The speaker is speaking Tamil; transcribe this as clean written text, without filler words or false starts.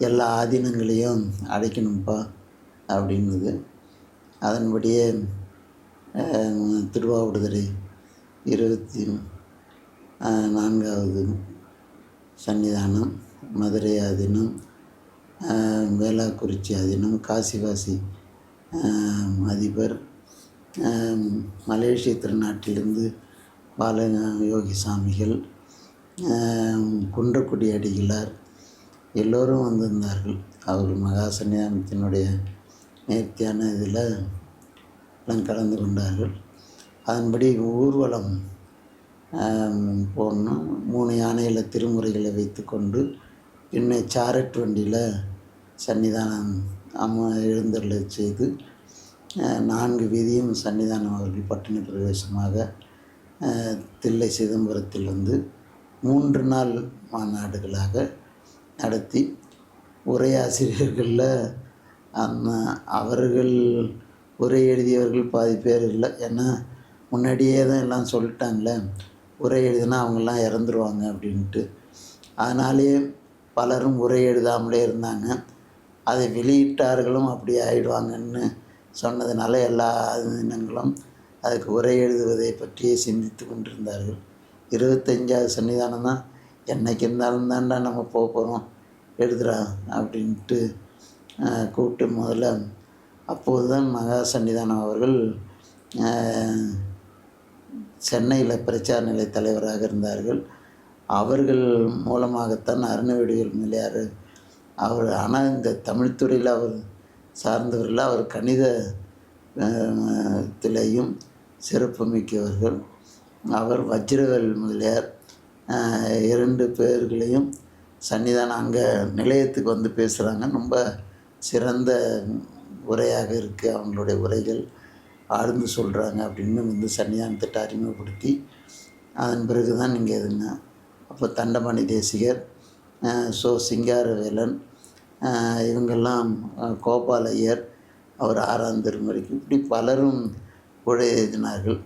எல்லா ஆதீனங்களையும் அடைக்கணும்ப்பா அப்படின்னுது. அதன்படியே திருவாவடுதுறை 24வது சன்னிதானம், மதுரை ஆதீனம், வேளாக்குறிச்சி ஆதீனம், காசிவாசி அதிபர், மலேசிய திருநாட்டிலிருந்து பாலயோகி சாமிகள், குன்றக்குடி அடிகளார் எல்லோரும் வந்திருந்தார்கள். அவர் மகா சன்னிதானத்தினுடைய நேர்த்தியான இதில் எல்லாம் கலந்து கொண்டார்கள். அதன்படி ஊர்வலம் போடணும். 3 யானையில் திருமுறைகளை வைத்து கொண்டு இன்னும் சாரட் வண்டியில் சன்னிதானம் எழுந்தருளை செய்து 4 வீதியும் சன்னிதானம் அவர்கள் பட்டினி பிரவேசமாக தில்லை சிதம்பரத்தில் வந்து 3 நாள் மாநாடுகளாக நடத்தி உரையாசிரியர்களில் அவர்கள் உரை எழுதியவர்கள் பாதி பேர் இல்லை. ஏன்னா முன்னாடியே தான் எல்லாம் சொல்லிட்டாங்களே, உரை எழுதினா அவங்கெல்லாம் இறந்துருவாங்க அப்படின்ட்டு. அதனாலேயே பலரும் உரை எழுதாமலே இருந்தாங்க. அதை வெளியிட்டார்களும் அப்படி ஆயிடுவாங்கன்னு சொன்னதுனால எல்லா இனங்களும் அதுக்கு உரை எழுதுவதை பற்றியே சிந்தித்து கொண்டிருந்தார்கள். 25வது சன்னிதானம் தான், என்னைக்கு இருந்தாலும் தாண்டா நம்ம போக போகிறோம், எழுதுறா அப்படின்ட்டு கூப்பிட்டு முதல்ல அப்போது தான் மகா சன்னிதானம் அவர்கள் சென்னையில் பிரச்சார நிலை தலைவராக இருந்தார்கள். அவர்கள் மூலமாகத்தான் அருணவேடிகள் முதலியார் அவர். ஆனால் இந்த தமிழ்துறையில் அவர் சார்ந்தவர்கள். அவர் கணிதத்திலையும் சிறப்பு மிக்கவர்கள். அவர் வஜ்ரவேல் முதலியார் 2 பேர்களையும் சன்னிதானம் அங்கே நிலையத்துக்கு வந்து பேசுகிறாங்க. ரொம்ப சிறந்த உரையாக இருக்குது, அவங்களுடைய உரைகள் ஆழ்ந்து சொல்கிறாங்க அப்படின்னு வந்து சன்னிதானத்திட்ட அறிமுகப்படுத்தி அதன் பிறகு தான் நீங்கள் எதுங்க. அப்போ தண்டமணி தேசிகர், சிங்காரவேலன், இவங்கெல்லாம், கோபால் ஐயர் அவர் 6ஆம் திருமுறைக்கு, இப்படி பலரும் உரை எழுதினார்கள்.